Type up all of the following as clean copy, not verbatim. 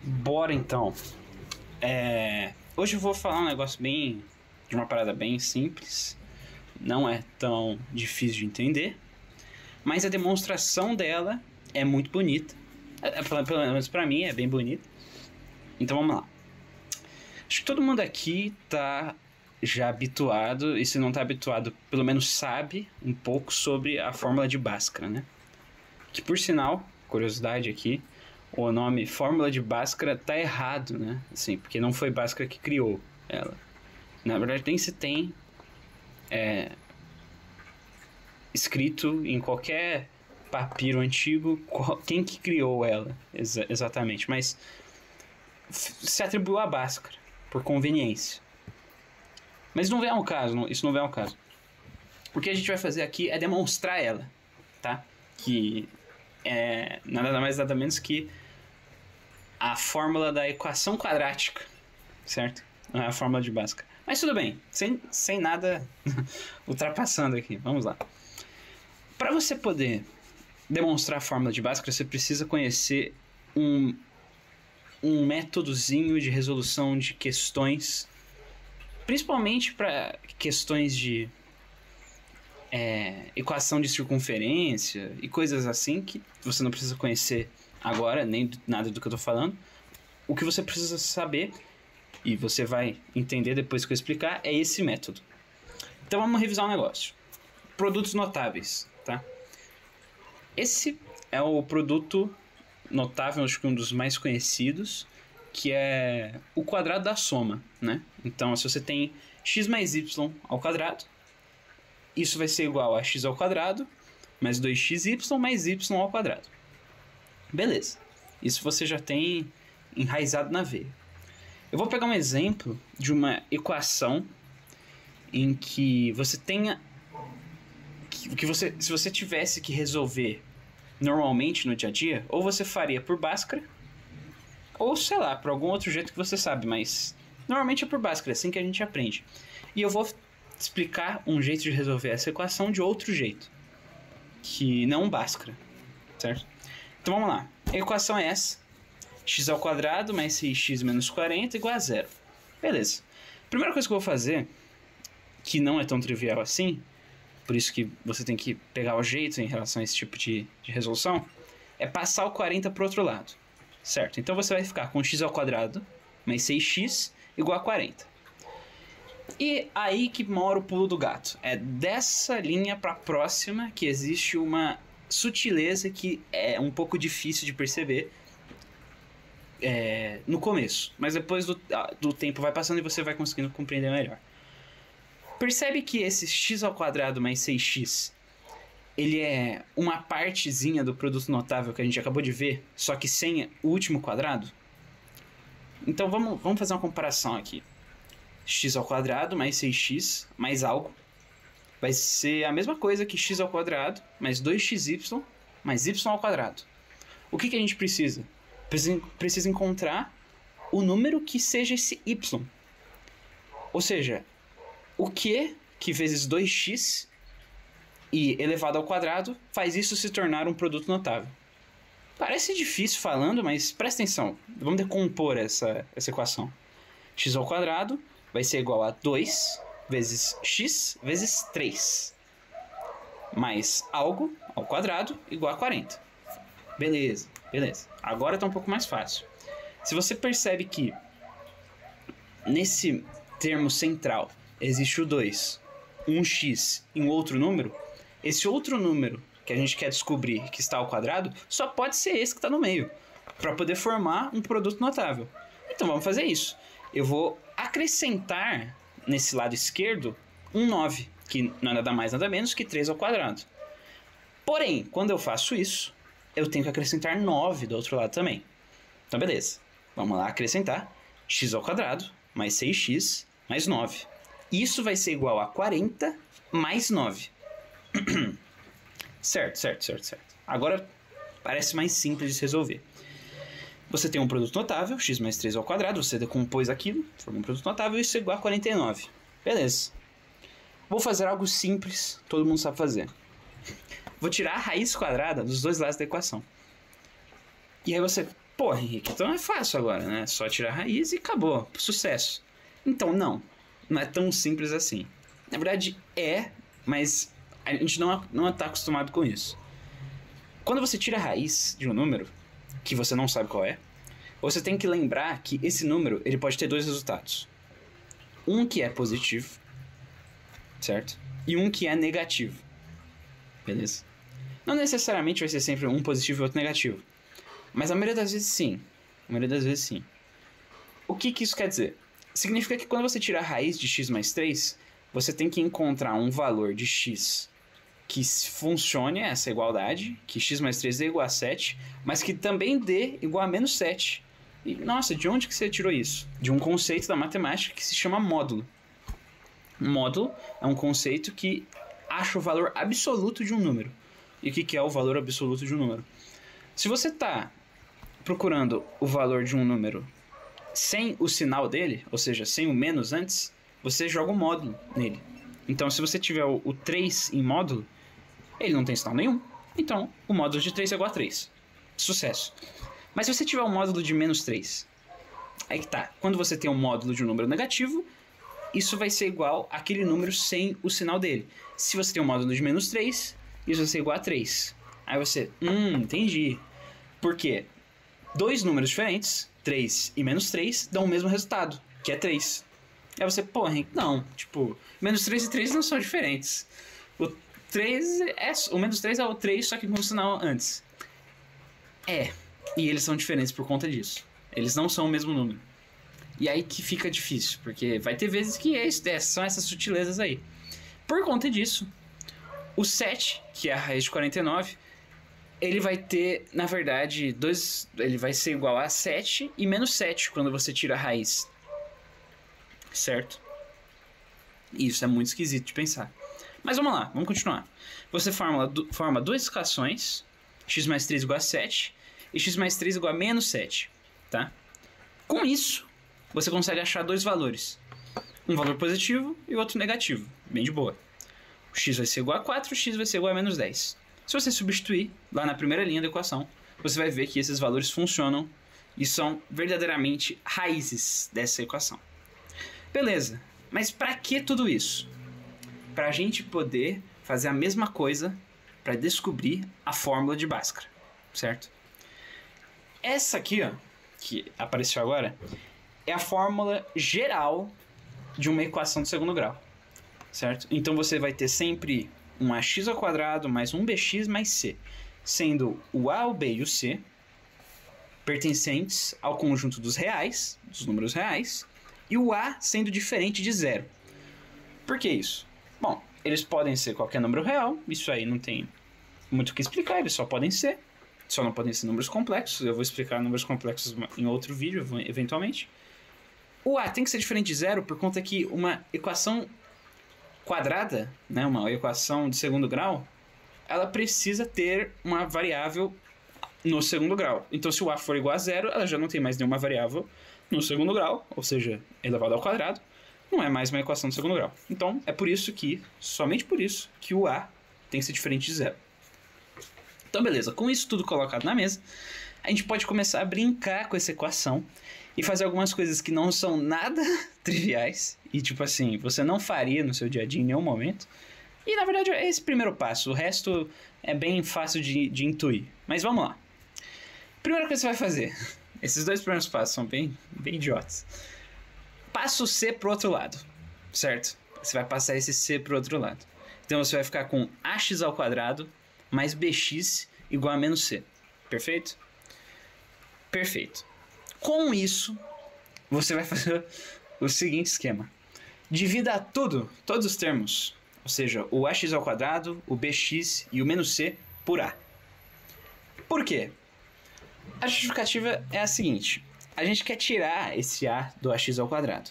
Bora então. Hoje eu vou falar um negócio de uma parada bem simples. Não é tão difícil de entender, mas a demonstração dela é muito bonita. Pelo menos pra mim é bem bonita. Então vamos lá. Acho que todo mundo aqui tá já habituado, e se não tá habituado, pelo menos sabe um pouco sobre a fórmula de Bhaskara, né? Que por sinal, curiosidade aqui, o nome fórmula de Bhaskara tá errado, né? Assim, porque não foi Bhaskara que criou ela. Na verdade, nem se tem escrito em qualquer papiro antigo quem que criou ela exatamente, mas se atribuiu a Bhaskara por conveniência. Mas não vem ao caso, isso não vem ao caso. O que a gente vai fazer aqui é demonstrar ela, tá? Que é nada mais nada menos que a fórmula da equação quadrática, certo? Não é a fórmula de Bhaskara. Mas tudo bem, sem nada ultrapassando aqui, vamos lá. Para você poder demonstrar a fórmula de Bhaskara, você precisa conhecer um métodozinho de resolução de questões, principalmente para questões de equação de circunferência e coisas assim que você não precisa conhecer agora, nem nada do que eu tô falando. O que você precisa saber, e você vai entender depois que eu explicar, é esse método. Então vamos revisar um negócio. Produtos notáveis, tá? Esse é o produto notável, acho que um dos mais conhecidos, que é o quadrado da soma, né? Então, se você tem x mais y ao quadrado, isso vai ser igual a x ao quadrado mais 2xy mais y ao quadrado. Beleza. Isso você já tem enraizado na veia. Eu vou pegar um exemplo de uma equação em que você tenha... se você tivesse que resolver normalmente no dia a dia, ou você faria por Bhaskara, ou sei lá, por algum outro jeito que você sabe, mas normalmente é por Bhaskara, é assim que a gente aprende. E eu vou explicar um jeito de resolver essa equação de outro jeito, que não Bhaskara, certo? Então vamos lá, a equação é essa: x ao quadrado mais 6x menos 40 igual a zero. Beleza. Primeira coisa que eu vou fazer, que não é tão trivial assim, por isso que você tem que pegar o jeito em relação a esse tipo de resolução, é passar o 40 para o outro lado, certo? Então você vai ficar com x ao quadrado mais 6x igual a 40. E aí que mora o pulo do gato. É dessa linha para a próxima que existe uma sutileza que é um pouco difícil de perceber no começo, mas depois do tempo vai passando e você vai conseguindo compreender melhor. Percebe que esse x ao quadrado mais 6x, ele é uma partezinha do produto notável que a gente acabou de ver, só que sem o último quadrado? Então vamos fazer uma comparação aqui. X ao quadrado mais 6x mais algo vai ser a mesma coisa que x ao quadrado mais 2xy mais y ao quadrado. O que a gente precisa? Precisa encontrar o número que seja esse y. Ou seja, o que vezes 2x e elevado ao quadrado faz isso se tornar um produto notável. Parece difícil falando, mas presta atenção. Vamos decompor essa equação. X ao quadrado vai ser igual a 2 vezes x vezes 3. Mais algo ao quadrado igual a 40. Beleza. Agora está um pouco mais fácil. Se você percebe que nesse termo central existe o 2, um x e um outro número, esse outro número que a gente quer descobrir que está ao quadrado só pode ser esse que está no meio, para poder formar um produto notável. Então vamos fazer isso. Eu vou acrescentar nesse lado esquerdo um 9, que não é nada mais nada menos que 3 ao quadrado. Porém, quando eu faço isso, eu tenho que acrescentar 9 do outro lado também. Então beleza, vamos lá acrescentar x ao quadrado mais 6x mais 9. Isso vai ser igual a 40 mais 9. Certo. Agora parece mais simples de se resolver. Você tem um produto notável, x mais 3 ao quadrado, você decompôs aquilo, forma um produto notável, isso é igual a 49. Beleza. Vou fazer algo simples, todo mundo sabe fazer. Vou tirar a raiz quadrada dos dois lados da equação. E aí você Pô, Henrique, então é fácil agora, né? Só tirar a raiz e acabou. Sucesso. Então, não é tão simples assim. Na verdade, mas a gente não tá acostumado com isso. Quando você tira a raiz de um número, que você não sabe qual é, você tem que lembrar que esse número ele pode ter dois resultados. Um que é positivo, certo? E um que é negativo. Beleza? Não necessariamente vai ser sempre um positivo e outro negativo. Mas a maioria das vezes sim. O que isso quer dizer? Significa que quando você tira a raiz de x mais 3, você tem que encontrar um valor de x que funcione essa igualdade, que x mais 3 dê igual a 7, mas que também dê igual a menos 7. E, nossa, de onde que você tirou isso? De um conceito da matemática que se chama módulo. Módulo é um conceito que acha o valor absoluto de um número. E o que é o valor absoluto de um número? Se você está procurando o valor de um número sem o sinal dele, ou seja, sem o menos antes, você joga um módulo nele. Então, se você tiver o 3 em módulo, ele não tem sinal nenhum. Então, o módulo de 3 é igual a 3. Sucesso. Mas se você tiver um módulo de menos 3, aí que tá. Quando você tem um módulo de um número negativo, isso vai ser igual àquele número sem o sinal dele. Se você tem um módulo de menos 3, isso vai ser igual a 3. Aí você, entendi. Por quê? Dois números diferentes, 3 e menos 3, dão o mesmo resultado, que é 3. Aí você, Henrique, não. Tipo, menos 3 e 3 não são diferentes. O menos 3 é o 3, só que com o sinal antes. E eles são diferentes por conta disso. Eles não são o mesmo número. E aí que fica difícil, porque vai ter vezes que são essas sutilezas aí. Por conta disso, o 7, que é a raiz de 49, ele vai ter, na verdade, ele vai ser igual a 7 e menos 7 quando você tira a raiz. Certo? Isso é muito esquisito de pensar. Mas vamos lá, vamos continuar. Você forma duas equações, x mais 3 igual a 7 e x mais 3 igual a menos 7. Tá? Com isso, você consegue achar dois valores. Um valor positivo e outro negativo. Bem de boa. O x vai ser igual a 4, o x vai ser igual a menos 10. Se você substituir lá na primeira linha da equação, você vai ver que esses valores funcionam e são verdadeiramente raízes dessa equação. Beleza, mas para que tudo isso? Para a gente poder fazer a mesma coisa para descobrir a fórmula de Bhaskara, certo? Essa aqui, ó, que apareceu agora, é a fórmula geral de uma equação de segundo grau, certo? Então você vai ter sempre um ax ao quadrado mais um bx mais c, sendo o a, o b e o c pertencentes ao conjunto dos reais, dos números reais, e o a sendo diferente de zero. Por que isso? Bom, eles podem ser qualquer número real, isso aí não tem muito o que explicar, eles só podem ser, só não podem ser números complexos. Eu vou explicar números complexos em outro vídeo, eventualmente. O a tem que ser diferente de zero por conta que uma equação quadrada, né, uma equação de segundo grau, ela precisa ter uma variável no segundo grau. Então, se o a for igual a zero, ela já não tem mais nenhuma variável no segundo grau, ou seja, elevado ao quadrado, não é mais uma equação de segundo grau. Então, é por isso que, somente por isso, que o a tem que ser diferente de zero. Então, beleza, com isso tudo colocado na mesa, a gente pode começar a brincar com essa equação e fazer algumas coisas que não são nada triviais e, tipo assim, você não faria no seu dia a dia em nenhum momento. E, na verdade, é esse primeiro passo. O resto é bem fácil de intuir. Mas vamos lá. Primeira coisa que você vai fazer. Esses dois primeiros passos são bem idiotas. Passo C pro outro lado, certo? Você vai passar esse C pro outro lado. Então você vai ficar com ax ao quadrado mais bx igual a menos c. Perfeito? Perfeito. Com isso, você vai fazer o seguinte esquema. Divida todos os termos, ou seja, o ax ao quadrado, o bx e o menos c por a. Por quê? A justificativa é a seguinte. A gente quer tirar esse a do ax ao quadrado.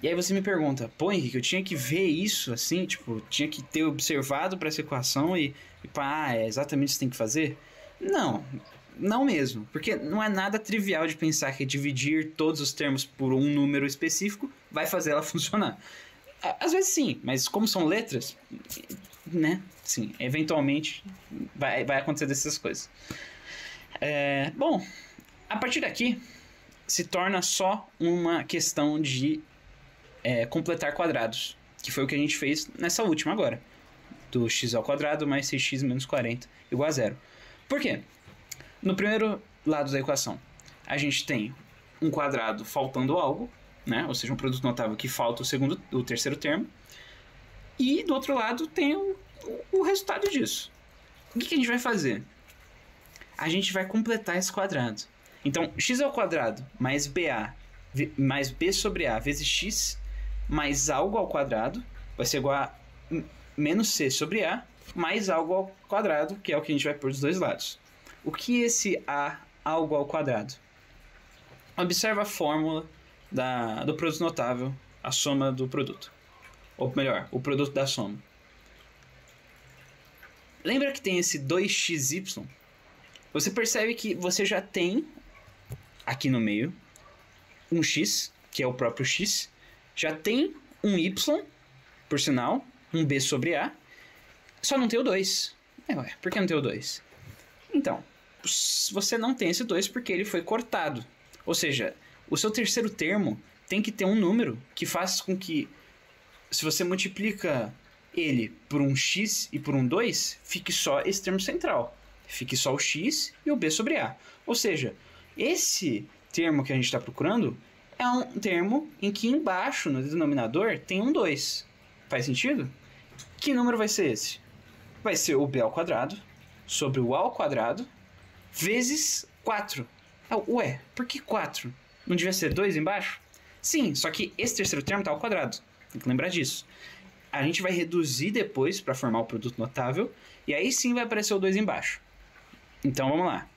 E aí você me pergunta, Henrique, eu tinha que ver isso assim, tipo, tinha que ter observado para essa equação e pá, é exatamente isso que tem que fazer? Não mesmo, porque não é nada trivial de pensar que dividir todos os termos por um número específico vai fazer ela funcionar. Às vezes sim, mas como são letras, né, sim, eventualmente vai acontecer dessas coisas. Bom, A partir daqui, se torna só uma questão de completar quadrados, que foi o que a gente fez nessa última agora, do x ao quadrado mais 6x menos 40 igual a zero. Por quê? No primeiro lado da equação, a gente tem um quadrado faltando algo, né? Ou seja, um produto notável que falta o terceiro termo, e do outro lado tem o resultado disso. O que a gente vai fazer? A gente vai completar esse quadrado. Então, x ao quadrado mais b sobre a vezes x mais algo ao quadrado vai ser igual a menos c sobre a mais algo ao quadrado, que é o que a gente vai pôr dos dois lados. O que é esse algo ao quadrado? Observa a fórmula do produto notável, a soma do produto. Ou melhor, o produto da soma. Lembra que tem esse 2xy? Você percebe que você já tem aqui no meio um x, que é o próprio x, já tem um y, por sinal, um b sobre a, só não tem o 2. Ué, por que não tem o 2? Então, você não tem esse 2 porque ele foi cortado. Ou seja, o seu terceiro termo tem que ter um número que faça com que, se você multiplica ele por um x e por um 2, fique só esse termo central. Fique só o x e o b sobre a. Ou seja, esse termo que a gente está procurando é um termo em que embaixo, no denominador, tem um 2. Faz sentido? Que número vai ser esse? Vai ser o b ao quadrado sobre o a ao quadrado vezes 4. Ué, por que 4? Não devia ser 2 embaixo? Sim, só que esse terceiro termo está ao quadrado. Tem que lembrar disso. A gente vai reduzir depois para formar o produto notável e aí sim vai aparecer o 2 embaixo. Então vamos lá.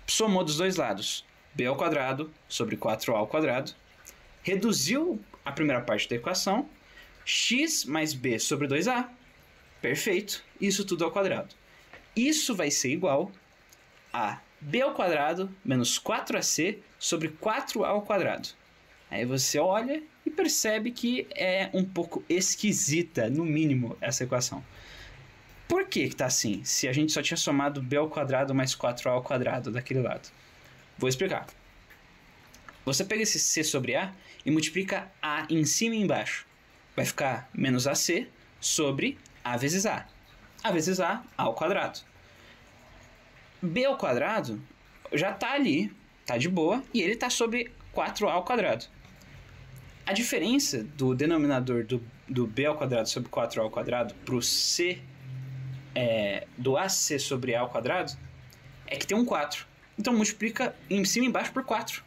Somou dos dois lados b ao quadrado sobre 4a ao quadrado. Reduziu a primeira parte da equação. X mais b sobre 2a. Perfeito. Isso tudo ao quadrado. Isso vai ser igual a b ao quadrado menos 4ac sobre 4a ao quadrado. Aí você olha e percebe que é um pouco esquisita, no mínimo, essa equação. Por que está assim, se a gente só tinha somado b ao quadrado mais 4a ao quadrado daquele lado? Vou explicar. Você pega esse c sobre a e multiplica a em cima e embaixo. Vai ficar menos ac sobre a vezes a. A vezes a ao quadrado. B ao quadrado já está ali, está de boa, e ele está sobre 4a ao quadrado. A diferença do denominador do b ao quadrado sobre 4a ao quadrado para o c do ac sobre a ao quadrado é que tem um 4. Então multiplica em cima e embaixo por 4.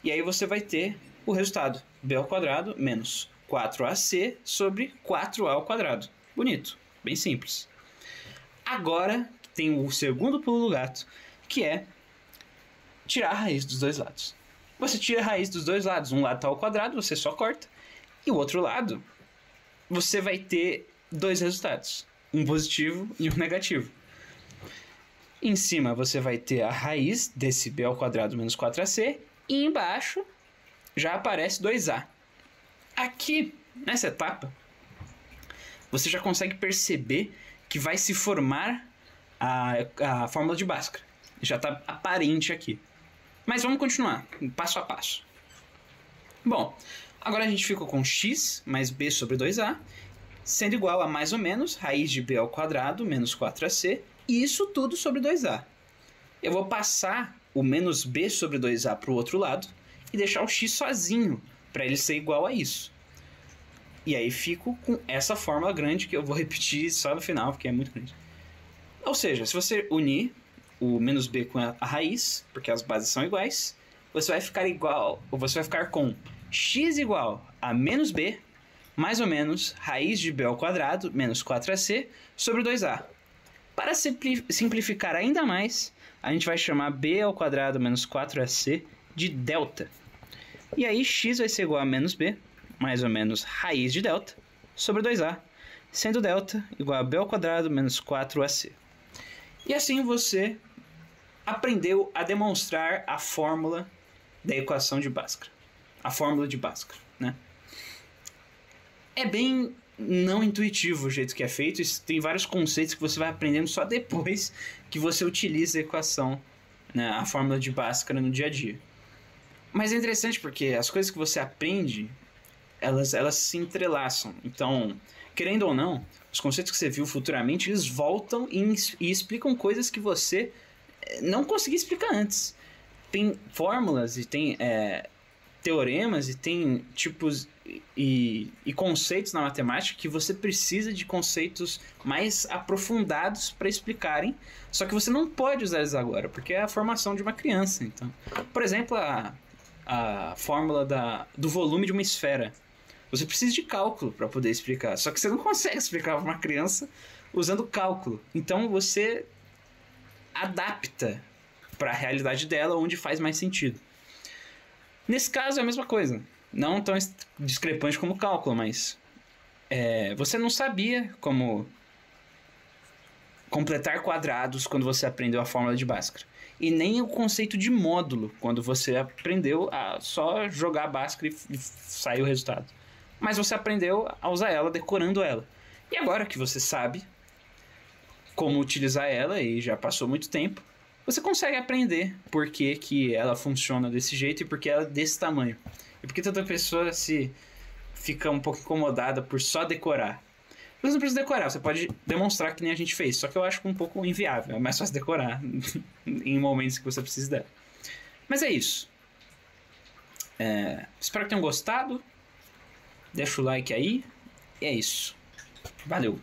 E aí você vai ter o resultado. B ao quadrado menos 4ac sobre 4a ao quadrado. Bonito, bem simples. Agora tem o segundo pulo do gato, que é tirar a raiz dos dois lados. Você tira a raiz dos dois lados. Um lado está ao quadrado, você só corta. E o outro lado, você vai ter dois resultados. Um positivo e um negativo. Em cima você vai ter a raiz desse b ao quadrado menos 4ac. E embaixo já aparece 2a. Aqui, nessa etapa, você já consegue perceber que vai se formar a fórmula de Bhaskara. Já está aparente aqui. Mas vamos continuar, passo a passo. Bom, agora a gente ficou com x mais b sobre 2a, sendo igual a mais ou menos raiz de b ao quadrado menos 4ac, e isso tudo sobre 2a. Eu vou passar o menos b sobre 2a para o outro lado e deixar o x sozinho, para ele ser igual a isso. E aí fico com essa fórmula grande que eu vou repetir só no final, porque é muito grande. Ou seja, se você unir o menos b com a raiz, porque as bases são iguais, você vai ficar com x igual a menos b, mais ou menos raiz de b ao quadrado menos 4ac sobre 2a. Para simplificar ainda mais, a gente vai chamar b ao quadrado menos 4ac de delta. E aí x vai ser igual a menos b, mais ou menos raiz de delta, sobre 2a, sendo delta igual a b ao quadrado menos 4ac. E assim você aprendeu a demonstrar a fórmula da equação de Bhaskara. A fórmula de Bhaskara, né? É bem não intuitivo o jeito que é feito. Tem vários conceitos que você vai aprendendo só depois que você utiliza a equação né, a fórmula de Bhaskara no dia a dia. Mas é interessante porque as coisas que você aprende, elas se entrelaçam. Então, querendo ou não, os conceitos que você viu futuramente, eles voltam e explicam coisas que você não conseguia explicar antes. Tem fórmulas e tem teoremas e tem tipos e conceitos na matemática que você precisa de conceitos mais aprofundados para explicarem, só que você não pode usar eles agora, porque é a formação de uma criança. Então, por exemplo, a fórmula do volume de uma esfera. Você precisa de cálculo para poder explicar, só que você não consegue explicar para uma criança usando cálculo. Então você adapta para a realidade dela onde faz mais sentido. Nesse caso é a mesma coisa. Não tão discrepante como o cálculo, mas você não sabia como completar quadrados quando você aprendeu a fórmula de Bhaskara. E nem o conceito de módulo quando você aprendeu a só jogar Bhaskara e sair o resultado. Mas você aprendeu a usar ela decorando ela. E agora que você sabe como utilizar ela e já passou muito tempo, você consegue aprender por que ela funciona desse jeito e por que ela é desse tamanho. E por que tanta pessoa fica um pouco incomodada por só decorar. Você não precisa decorar, você pode demonstrar que nem a gente fez. Só que eu acho um pouco inviável, é mais fácil decorar em momentos que você precisa dela. Mas é isso. Espero que tenham gostado. Deixa o like aí. E é isso. Valeu.